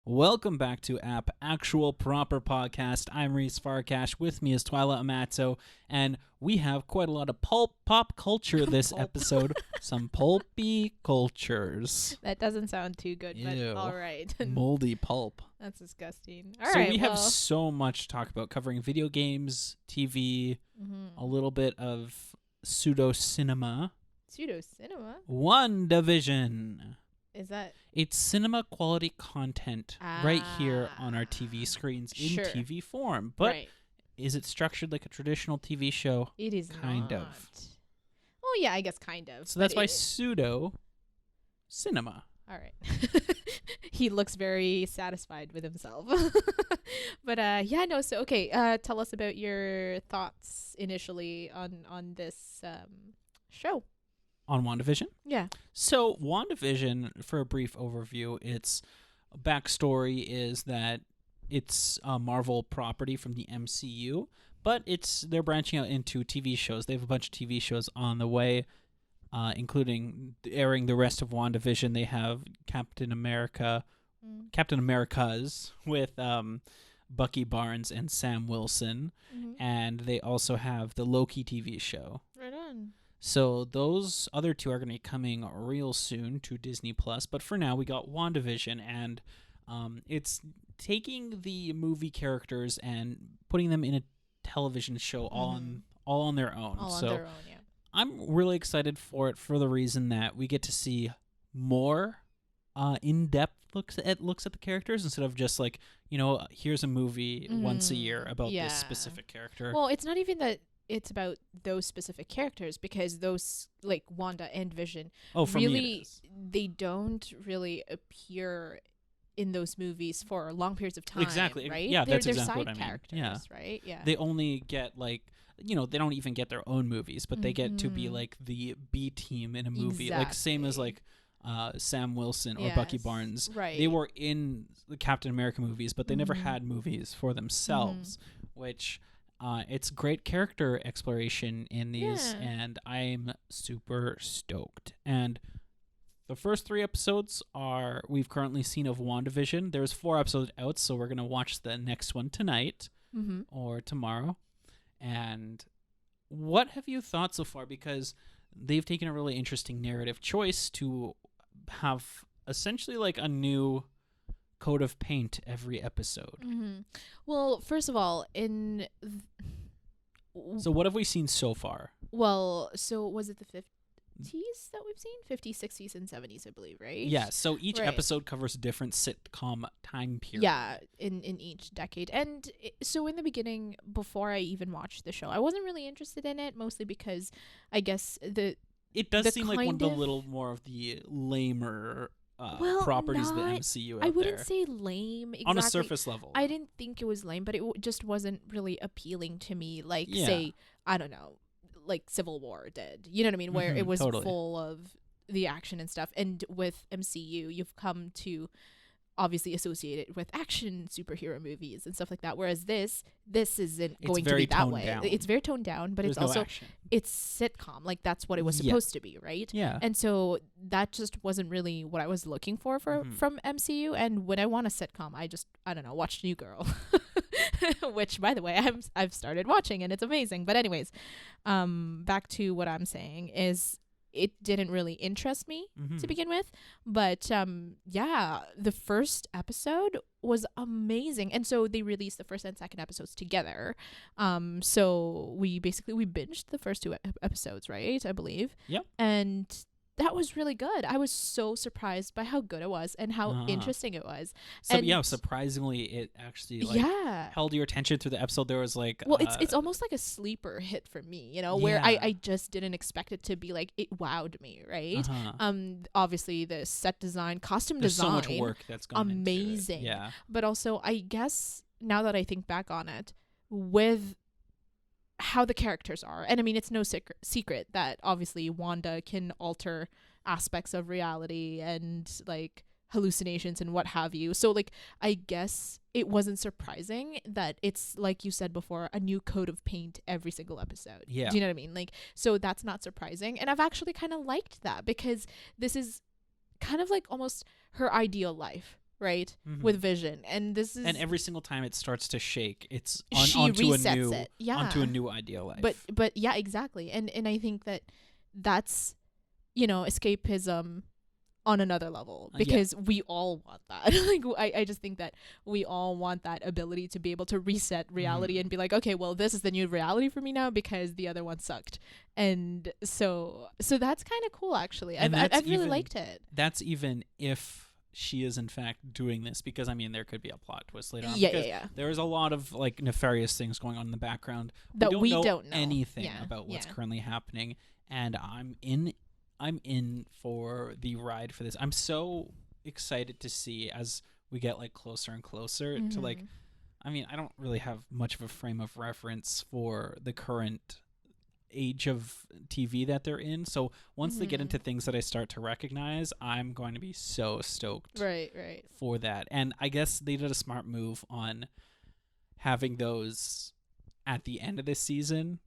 Welcome back to Actual Proper Podcast. I'm Reece Farkash. With me is Twila, Amato, and we have quite a lot of pop culture this episode. Some pulpy cultures. That doesn't sound too good, Ew. but all right. Moldy pulp. That's disgusting. We have so much to talk about, covering video games, TV, a little bit of pseudo-cinema. Pseudo-cinema? WandaVision. Is that... It's cinema quality content right here on our TV screens in Sure. TV form. But right. is it structured like a traditional TV show? It is kind not. of. Oh, yeah, I guess kind of. So that's why pseudo cinema. All right. He looks very satisfied with himself. But yeah, no, so okay, tell us about your thoughts initially on this show. On WandaVision? Yeah. So WandaVision, for a brief overview, its backstory is that it's a Marvel property from the MCU, but they're branching out into TV shows. They have a bunch of TV shows on the way, including airing the rest of WandaVision. They have Captain America's with Bucky Barnes and Sam Wilson, and they also have the Loki TV show. Right on. So those other two are going to be coming real soon to Disney+. But for now, we got WandaVision, and it's taking the movie characters and putting them in a television show all on their own. On their own, yeah. I'm really excited for it for the reason that we get to see more in-depth looks at the characters instead of just like, here's a movie once a year about this specific character. Well, it's not even that it's about those specific characters, because those, like Wanda and Vision, really, they don't really appear in those movies for long periods of time. Exactly. Right? Yeah, that's they're exactly side what I mean. characters, Yeah. right? Yeah. They only get they don't even get their own movies, but they get to be like the B team in a movie. Like same as like Sam Wilson or Bucky Barnes. Right. They were in the Captain America movies, but they never had movies for themselves, which it's great character exploration in these, and I'm super stoked. And the first 3 episodes we've currently seen of WandaVision. There's 4 episodes out, so we're going to watch the next one tonight or tomorrow. And what have you thought so far? Because they've taken a really interesting narrative choice to have essentially like a new coat of paint every episode. Well, first of all, so what have we seen so far? Well, so was it the 50s that we've seen? 50s, 60s, and 70s, I believe, right? Yeah, so each episode covers a different sitcom time period. Yeah, in each decade. And so in the beginning, before I even watched the show, I wasn't really interested in it, mostly because I guess it does seem like one of the little more of the lamer properties of the MCU out there. I wouldn't say lame exactly. On a surface level. I didn't think it was lame, but it just wasn't really appealing to me. Like, say, I don't know, like Civil War did. You know what I mean? Where it was full of the action and stuff. And with MCU, you've come to obviously associate it with action superhero movies and stuff like that. Whereas this isn't going to be that way. It's very toned down, but it's also it's sitcom. Like that's what it was supposed to be, right? Yeah. And so that just wasn't really what I was looking for from MCU. And when I want a sitcom, I don't know, watch New Girl, which by the way I've started watching and it's amazing. But anyways, back to what I'm saying is, it didn't really interest me to begin with, but the first episode was amazing, and so they released the first and second episodes together. So we binged the first 2 episodes, right? I believe. Yep. And that was really good. I was so surprised by how good it was and how interesting it was. So surprisingly, it actually held your attention through the episode. There was like it's almost like a sleeper hit for me, where I just didn't expect it to be like, it wowed me, right? Obviously the set design, costume design, there's so much work that's gone amazing. Into it. Yeah. But also, I guess now that I think back on it, with how the characters are, and I mean, it's no secret that obviously Wanda can alter aspects of reality and like hallucinations and what have you. So like, I guess it wasn't surprising that it's, like you said before, a new coat of paint every single episode. Yeah. Do you know what I mean? Like, so that's not surprising. And I've actually kind of liked that, because this is kind of like almost her ideal life, right, with Vision, and this is, and every single time it starts to shake, it's she onto resets it. Yeah. onto a new ideal life. But yeah, exactly, and I think that's escapism on another level, because we all want that. Like, I just think that we all want that ability to be able to reset reality and be like, okay, well, this is the new reality for me now because the other one sucked. And so that's kind of cool, actually. I've really liked it. That's even if she is in fact doing this, because I mean there could be a plot twist later on. Yeah. There's a lot of like nefarious things going on in the background that we don't know anything about what's currently happening, and I'm in for the ride for this. I'm so excited to see as we get like closer and closer to like, I mean, I don't really have much of a frame of reference for the current age of TV that they're in. So once they get into things that I start to recognize, I'm going to be so stoked for that. And I guess they did a smart move on having those at the end of this season,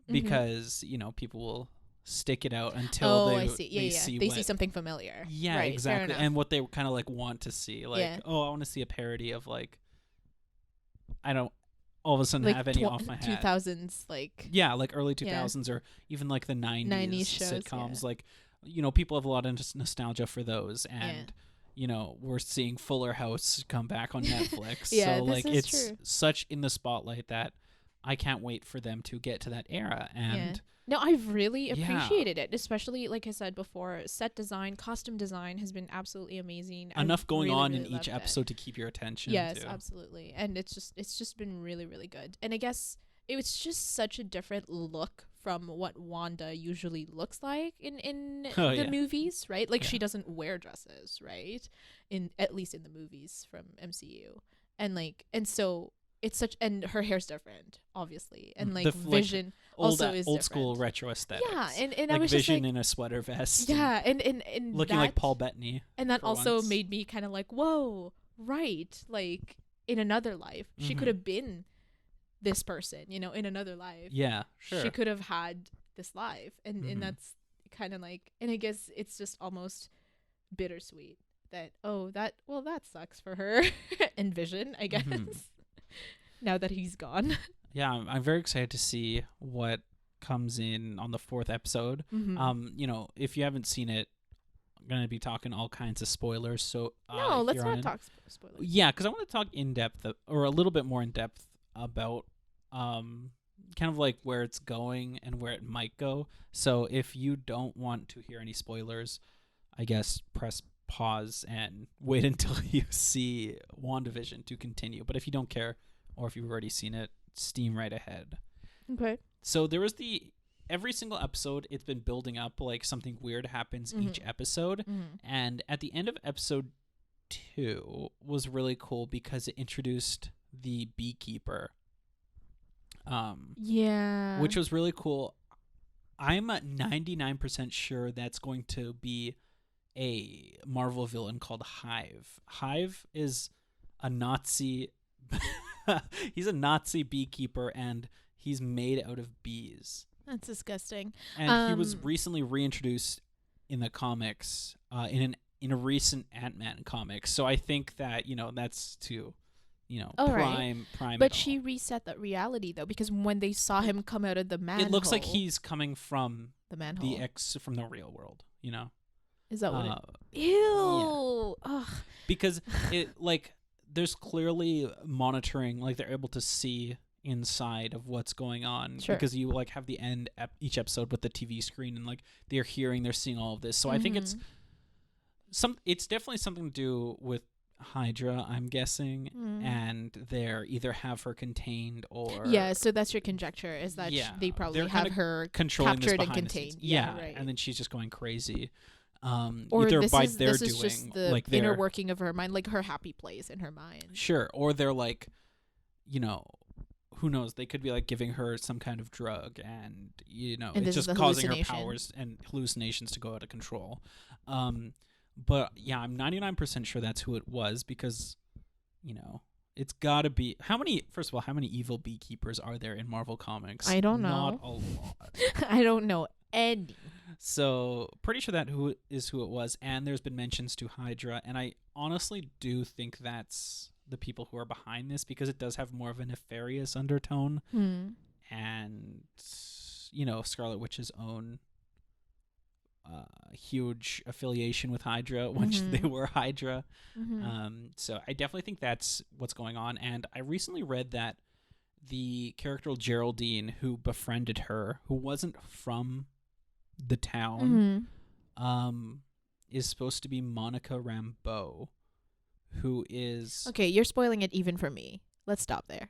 because, people will stick it out until they see something familiar. Yeah, right, exactly. And what they kind of like want to see, like, I want to see a parody of like, I don't all of a sudden like have any off my head. 2000s, like like early 2000s or even like the 90s shows, sitcoms. Like, people have a lot of nostalgia for those, and we're seeing Fuller House come back on Netflix. So like it's true. Such in the spotlight that I can't wait for them to get to that era. And no, I've really appreciated it, especially, like I said before, set design, costume design has been absolutely amazing. Enough going on in each episode to keep your attention. Yes, absolutely. And it's just been really, really good. And I guess it was just such a different look from what Wanda usually looks like in the movies, right? Like she doesn't wear dresses, right? At least in the movies from MCU. And so it's such, and her hair's different, obviously, and like Vision also is old school retro aesthetics. Yeah, and like I was Vision just like, in a sweater vest. Yeah, and looking like Paul Bettany. And that also made me kind of like, whoa, right? Like in another life, she could have been this person, in another life. Yeah, sure. She could have had this life, and that's kind of like, and I guess it's just almost bittersweet that that sucks for her and Vision, I guess. Now that he's gone. Yeah, I'm very excited to see what comes in on the 4th episode. If you haven't seen it, I'm going to be talking all kinds of spoilers. So no, let's not talk spoilers. Yeah, because I want to talk in depth, or a little bit more in depth about kind of like where it's going and where it might go. So if you don't want to hear any spoilers, I guess press pause and wait until you see WandaVision to continue. But if you don't care, or if you've already seen it, steam right ahead. Okay. So there was every single episode, it's been building up, like something weird happens each episode. And at the end of episode 2 was really cool because it introduced the beekeeper. Which was really cool. I'm 99% sure that's going to be a Marvel villain called Hive. Hive is a Nazi... he's a Nazi beekeeper, and he's made out of bees. That's disgusting. And he was recently reintroduced in the comics, in a recent Ant-Man comic. So I think that that's to, prime. But she reset that reality though, because when they saw him come out of the manhole, it looks like he's coming from the manhole, from the real world. Is that what? Ew. Yeah. Ugh. Because it like. There's clearly monitoring, like they're able to see inside of what's going on, because you like have the end each episode with the TV screen, and like they're seeing all of this. So I think it's definitely something to do with Hydra, I'm guessing, and they're either have her contained or so that's your conjecture, is that they probably have her captured and contained. Right. And then she's just going crazy. Or either this by is just the like inner working of her mind, like her happy place in her mind. Sure. Or they're like, who knows? They could be like giving her some kind of drug, and it's just causing her powers and hallucinations to go out of control. But yeah, I'm 99% sure that's who it was, because it's got to be. First of all, how many evil beekeepers are there in Marvel Comics? I don't know. Not a lot. I don't know any. So pretty sure that who it was, and there's been mentions to Hydra, and I honestly do think that's the people who are behind this because it does have more of a nefarious undertone, and Scarlet Witch's own huge affiliation with Hydra when they were Hydra. So I definitely think that's what's going on, and I recently read that the character Geraldine, who befriended her, who wasn't from the town, is supposed to be Monica Rambeau, who is... Okay, you're spoiling it even for me. Let's stop there.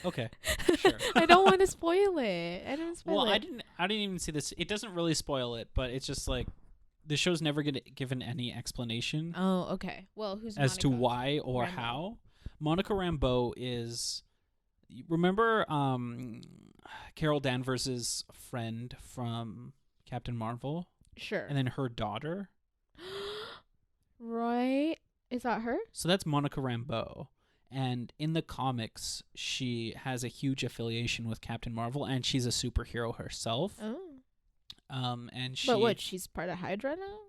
Okay, sure. I don't want to spoil it. I don't spoil it. I didn't even see this. It doesn't really spoil it, but it's just like the show's never given any explanation. Oh, okay. Well, who's as Monica to why or Rambeau? how. Monica Rambeau is... Remember Carol Danvers' friend from Captain Marvel? Sure. And then her daughter? Right. Is that her? So that's Monica Rambeau. And in the comics, she has a huge affiliation with Captain Marvel, and she's a superhero herself. Oh. And she... But what, she's part of Hydra now?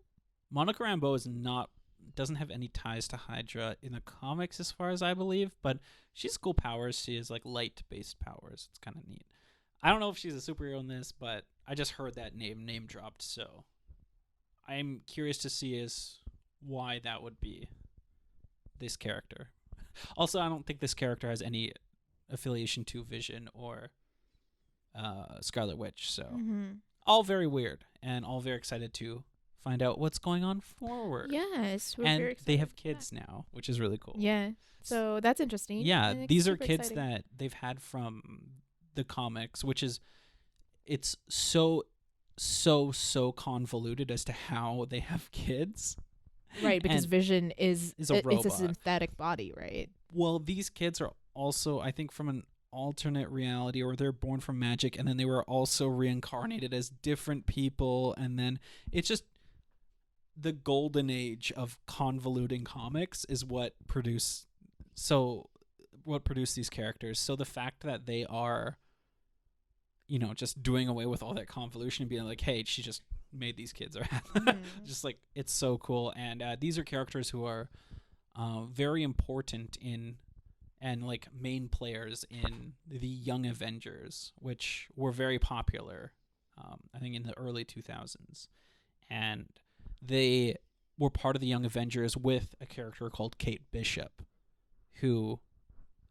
Monica Rambeau doesn't have any ties to Hydra in the comics as far as I believe, but she's cool powers. She has like light-based powers. It's kind of neat. I don't know if she's a superhero in this, but I just heard that name dropped, so I'm curious to see why that would be this character. Also, I don't think this character has any affiliation to Vision or Scarlet Witch, so all very weird and all very excited to find out what's going on forward. Yes, we're and very excited. They have kids now, which is really cool. Yeah, so that's interesting. Yeah, these are kids exciting. that they've had from the comics, which is it's so convoluted as to how they have kids. Right, because And Vision is a it's a robot. synthetic body, right? Well, these kids are also, I think, from an alternate reality, or they're born from magic, and then they were also reincarnated as different people, and then it's just the golden age of convoluting comics is what produced these characters. So the fact that they are, just doing away with all that convolution and being like, hey, she just made these kids, or just like, it's so cool. And these are characters who are very important in and like main players in the Young Avengers, which were very popular, I think in the early 2000s. And they were part of the Young Avengers with a character called Kate Bishop, who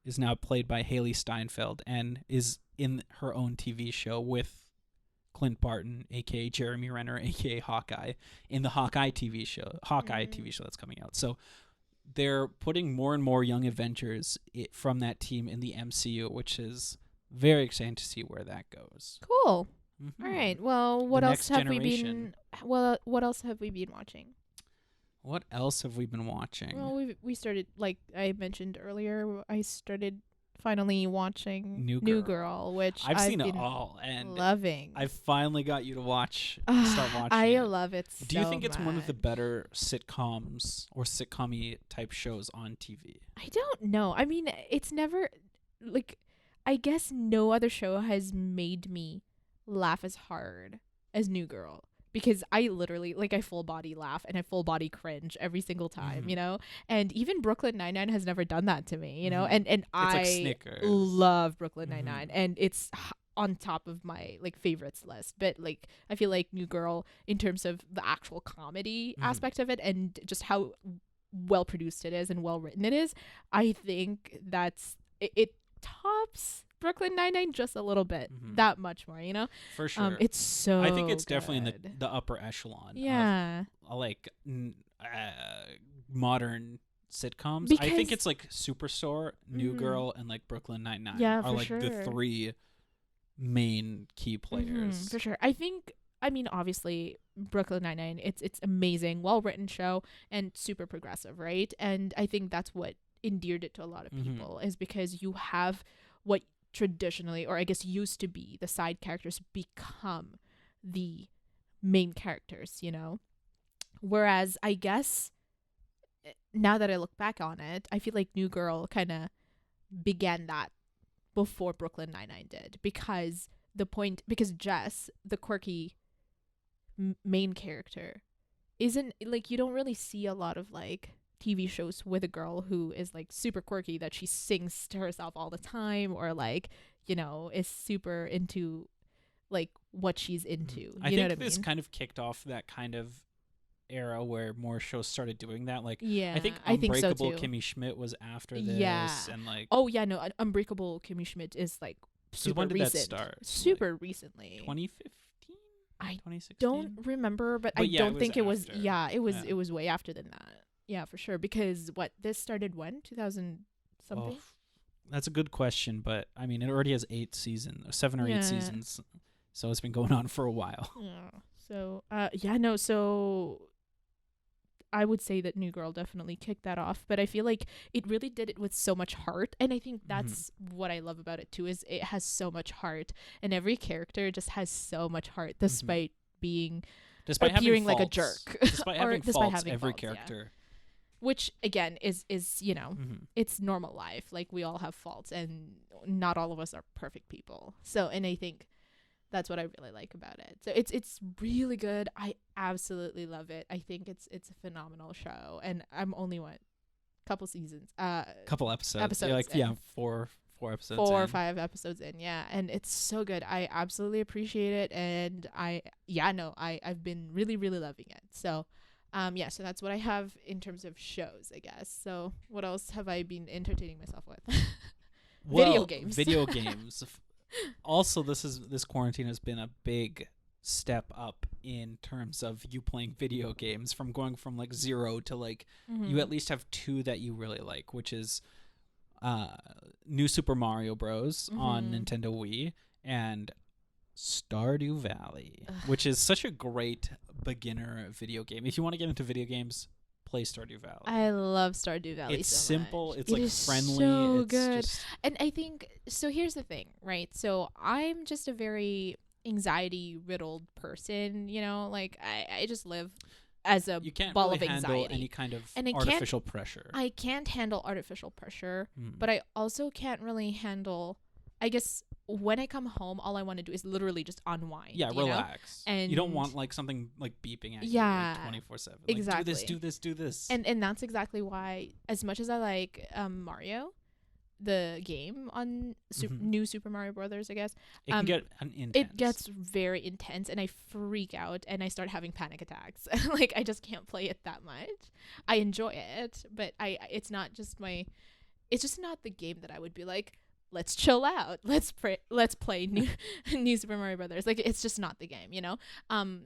is now played by Haley Steinfeld and is in her own TV show with Clint Barton, aka Jeremy Renner, aka Hawkeye, in the Hawkeye TV show that's coming out. So they're putting more and more Young Avengers from that team in the MCU, which is very exciting to see where that goes. Cool. All right. Well, what else have we been? What else have we been watching? What else have we been watching? Well, we started, like I mentioned earlier, I started finally watching New Girl, which I've seen it all and loving. I finally got you to start watching. I love it so much. Do you think it's one of the better sitcoms or sitcom-y type shows on TV? I don't know. I mean, it's never like, I guess no other show has made me laugh as hard as New Girl. Because I literally, like, I full body laugh and I full body cringe every single time, And even Brooklyn Nine-Nine has never done that to me, And I love Brooklyn Nine-Nine. And it's on top of my, like, favorites list. But, like, I feel like New Girl, in terms of the actual comedy aspect of it and just how well produced it is and well written it is, I think it tops Brooklyn Nine-Nine just a little bit, that much more, For sure. It's so I think it's good. definitely in the upper echelon. Yeah. Of, like modern sitcoms. Because I think it's like Superstore, New Girl, and like Brooklyn Nine-Nine are like the three main key players. For sure. I mean, obviously, Brooklyn Nine-Nine, it's amazing, well-written show and super progressive, right? And I think that's what endeared it to a lot of people is because you have what traditionally, or I guess used to be, the side characters become the main characters, Whereas I guess now that I look back on it, I feel like New Girl kind of began that before Brooklyn Nine-Nine did, because the point, because Jess, the quirky main character, isn't like, you don't really see a lot of like TV shows with a girl who is like super quirky, that she sings to herself all the time, or like, you know, is super into like what she's into. I know think what I this mean? kind of kicked off that kind of era where more shows started doing that. Like, Yeah, I think I think so Unbreakable too. Kimmy Schmidt was after this, Yeah. and like, Oh yeah, no, Unbreakable Kimmy Schmidt is like super when did recent. that start? Super recently. 2015, I 2016. don't remember, but I yeah, don't think it was. after. Yeah, it was. Yeah. It was way after than that. Yeah, for sure. Because this started when 2000 something. Oh, that's a good question, but I mean, it already has 7 or 8 seasons, so it's been going on for a while. Yeah. So, yeah, no. So, I would say that New Girl definitely kicked that off, but I feel like it really did it with so much heart, and I think that's what I love about it too. Is it has so much heart, and every character just has so much heart, despite being appearing like a jerk, despite or having despite faults, having every faults, yeah. character. Which again is you know, it's normal life. Like, we all have faults, and not all of us are perfect people. So, and I think that's what I really like about it. So it's really good. I absolutely love it. I think it's a phenomenal show, and I'm only couple seasons, couple episodes. Yeah, like in. four episodes, 4 or 5 episodes in, yeah, and it's so good. I absolutely appreciate it, and I've been really loving it. So. Yeah, so that's what I have in terms of shows, I guess. So what else have I been entertaining myself with? Video games. Video games. Also, this quarantine has been a big step up in terms of you playing video games, from going from like 0 to like you at least have 2 that you really like, which is New Super Mario Bros. On Nintendo Wii and Stardew Valley, which is such a great beginner video game. If you want to get into video games, play Stardew Valley. I love Stardew Valley. It's so simple. much. It's like friendly. So it's good. Just... And I think so. Here's the thing, right? So I'm just a very anxiety riddled person. You know, like I just live as a you can't ball really of handle anxiety. any kind of And artificial pressure. I can't handle artificial pressure, but I also can't really handle. I guess when I come home, all I want to do is literally just unwind. Yeah, relax. And you don't want like something like beeping at you like 24/7. Like, exactly. Do this. And that's exactly why, as much as I like Mario, the game on New Super Mario Brothers, I guess it can get intense. It gets very intense, and I freak out, and I start having panic attacks. Like, I just can't play it that much. I enjoy it, but it's not just it's just not the game that I would be like, let's chill out. Let's play new Super Mario Brothers. Like, it's just not the game, you know?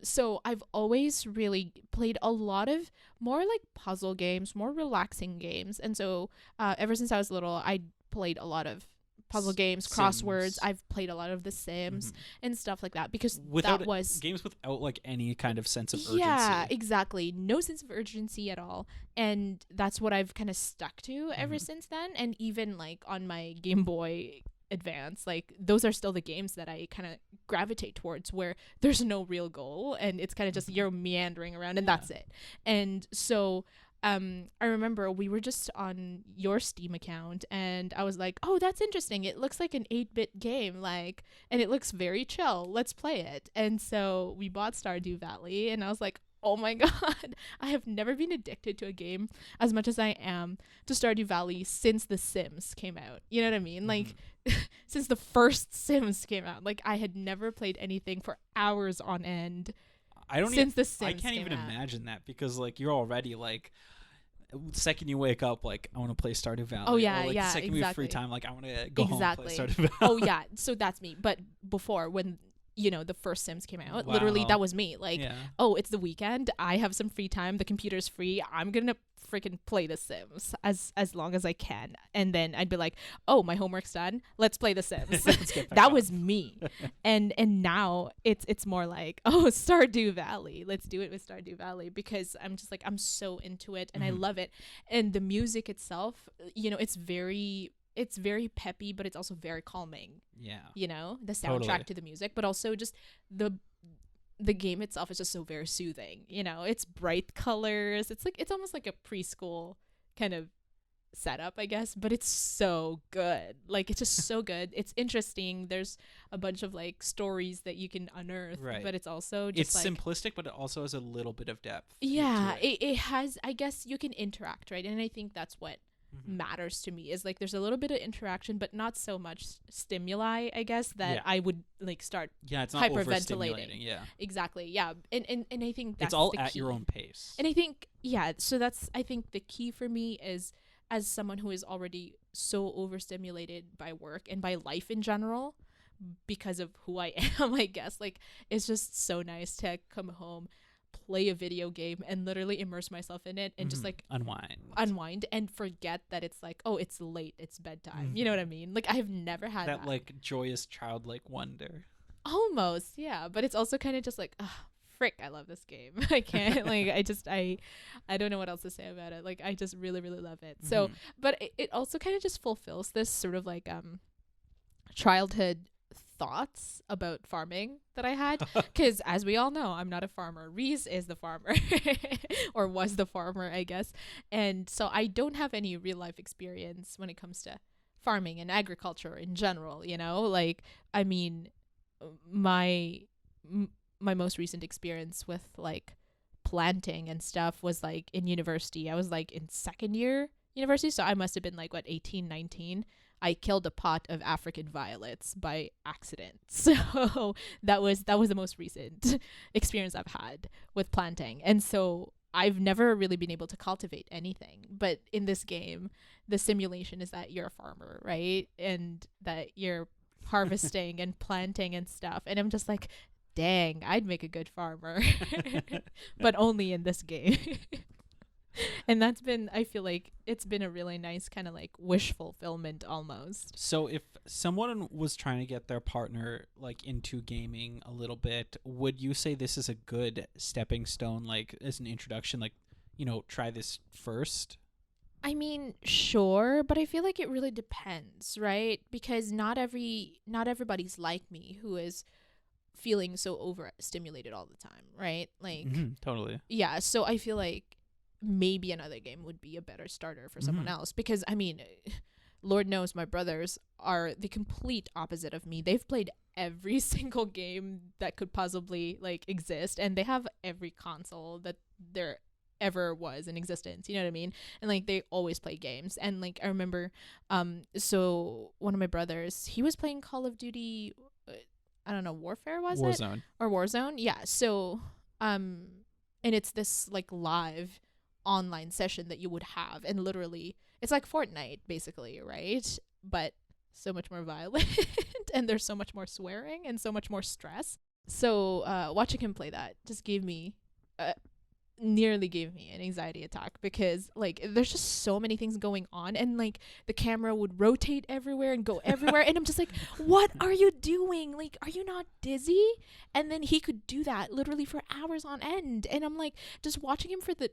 So I've always really played a lot of more like puzzle games, more relaxing games. And so ever since I was little, I played a lot of puzzle games, crosswords. I've played a lot of The Sims and stuff like that, because that was games without like any kind of sense of urgency. Yeah, exactly. No sense of urgency at all. And that's what I've kind of stuck to ever since then. And even like on my Game Boy Advance, like those are still the games that I kind of gravitate towards, where there's no real goal and it's kind of just you're meandering around and that's it. And so I remember we were just on your Steam account, and I was like, oh, that's interesting. It looks like an 8-bit game, like, and it looks very chill. Let's play it. And so we bought Stardew Valley, and I was like, oh my God, I have never been addicted to a game as much as I am to Stardew Valley since The Sims came out. You know what I mean? Like, since the first Sims came out, like, I had never played anything for hours on end. The Sims I can't even imagine that, because like you're already like, the second you wake up, like, I want to play Stardew Valley. Oh yeah, or, like, yeah, the second exactly. we have free time, like, I want to go home and play Stardew Valley. Oh yeah, so that's me. But before, when the first Sims came out, literally that was me. Like, oh, it's the weekend, I have some free time, the computer's free, I'm gonna freaking play The Sims as long as I can. And then I'd be like, oh, my homework's done, let's play The Sims. That was me. And now it's more like, oh, Stardew Valley, let's do it with Stardew Valley, because I'm just like, I'm so into it and I love it. And the music itself, it's very peppy, but it's also very calming. Yeah. The soundtrack to the music, but also just the game itself is just so very soothing. It's bright colors. It's almost like a preschool kind of setup, I guess, but it's so good. Like, it's just so good. It's interesting. There's a bunch of like stories that you can unearth, Right. but it's also just It's like, simplistic, but it also has a little bit of depth. yeah, to it. it has, I guess you can interact, right? And I think that's what matters to me, is like there's a little bit of interaction, but not so much stimuli, I guess, that Yeah. I would like start It's not hyperventilating. overstimulating. Yeah. Exactly. Yeah. And I think that's It's all the at key. your own pace. And I think, yeah, so that's, I think the key for me is, as someone who is already so overstimulated by work and by life in general, because of who I am, I guess, like, it's just so nice to come home, play a video game, and literally immerse myself in it and just like unwind and forget that it's like, oh, it's late, it's bedtime. You know what I mean? Like, I've never had that like joyous childlike wonder. Almost, yeah. But it's also kind of just like, frick, I love this game. I can't, like, I don't know what else to say about it. Like, I just really, really love it. So, but it also kind of just fulfills this sort of like childhood thoughts about farming that I had, because as we all know, I'm not a farmer. Reece is the farmer or was the farmer, I guess. And so I don't have any real life experience when it comes to farming and agriculture in general, you know? Like, I mean, my most recent experience with like planting and stuff was like in university. I was like in second year university, so I must have been like, what, 18, 19. I killed a pot of African violets by accident. So that was the most recent experience I've had with planting. And so I've never really been able to cultivate anything. But in this game, the simulation is that you're a farmer, right? And that you're harvesting and planting and stuff. And I'm just like, dang, I'd make a good farmer. But only in this game. And that's been, I feel like it's been a really nice kind of like wish fulfillment almost. So if someone was trying to get their partner like into gaming a little bit, would you say this is a good stepping stone, like as an introduction, like, you know, try this first? I mean, sure, but I feel like it really depends, right? Because not everybody's like me, who is feeling so overstimulated all the time, right? Like, totally. Yeah, so I feel like maybe another game would be a better starter for someone else, because I mean, Lord knows my brothers are the complete opposite of me. They've played every single game that could possibly like exist, and they have every console that there ever was in existence, you know what I mean? And like, they always play games. And like, I remember so one of my brothers, he was playing Call of Duty, I don't know, Warfare, was it? Warzone. Or Warzone, yeah. So and it's this like live online session that you would have, and literally it's like Fortnite basically, right? But so much more violent and there's so much more swearing and so much more stress. So watching him play that just nearly gave me an anxiety attack, because like there's just so many things going on, and like the camera would rotate everywhere and go everywhere, and I'm just like, what are you doing? Like, are you not dizzy? And then he could do that literally for hours on end, and I'm like, just watching him for the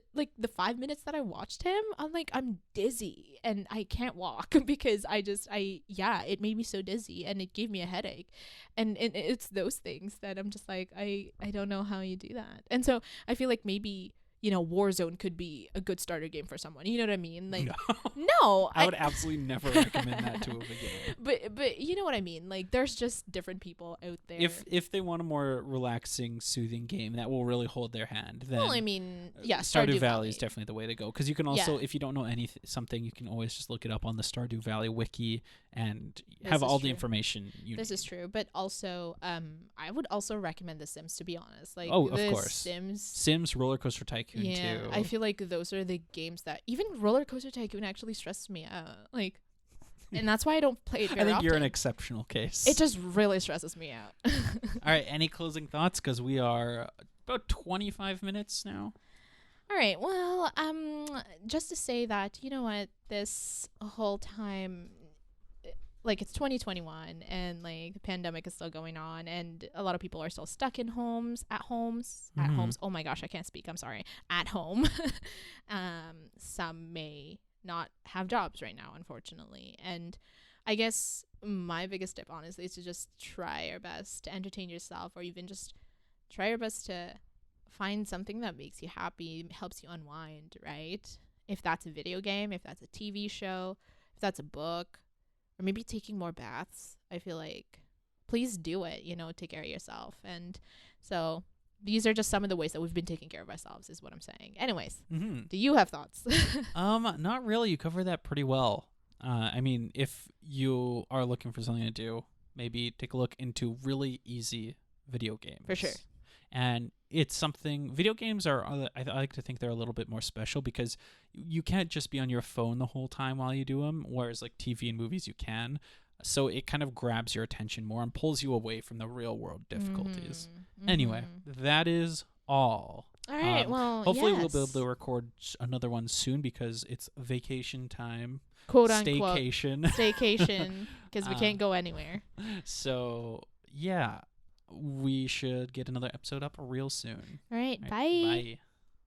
5 minutes that I watched him, I'm like, I'm dizzy and I can't walk because it made me so dizzy, and it gave me a headache. And it's those things that I'm just like, I don't know how you do that. And so I feel like maybe, you know, Warzone could be a good starter game for someone. You know what I mean? Like, no, I would absolutely never recommend that to a beginner. But you know what I mean? Like, there's just different people out there. If they want a more relaxing, soothing game that will really hold their hand, then well, I mean, yeah, Stardew Valley is definitely the way to go. Because you can also, Yeah. if you don't know something, you can always just look it up on the Stardew Valley wiki and have all the information you need. This is true, but also, I would also recommend The Sims, to be honest. Like, of The course. Sims, Roller Coaster Tycoon yeah, too. I feel like those are the games that even Roller Coaster Tycoon actually stresses me out. Like, and that's why I don't play it very I think often. you're an exceptional case. It just really stresses me out. All right, any closing thoughts? Because we are about 25 minutes now. All right. Well, just to say that, you know what, this whole time, like, it's 2021 and like the pandemic is still going on, and a lot of people are still stuck in homes. Oh my gosh, I can't speak. I'm sorry. At home. Some may not have jobs right now, unfortunately. And I guess my biggest tip, honestly, is to just try your best to entertain yourself, or even just try your best to find something that makes you happy, helps you unwind, right? if that's a video game, if that's a TV show, if that's a book, or maybe taking more baths, I feel like please do it, take care of yourself. And so these are just some of the ways that we've been taking care of ourselves is what I'm saying. Anyways, do you have thoughts? Not really. You cover that pretty well. I mean, if you are looking for something to do, maybe take a look into really easy video games. For sure. And it's something, video games are, I like to think they're a little bit more special because you can't just be on your phone the whole time while you do them, whereas like TV and movies you can. So it kind of grabs your attention more and pulls you away from the real world difficulties. Anyway, that is all. All right, well, hopefully we'll be able to record another one soon because it's vacation time. Quote unquote. Staycation. Because we can't go anywhere. So, yeah, we should get another episode up real soon. All right, bye. Bye.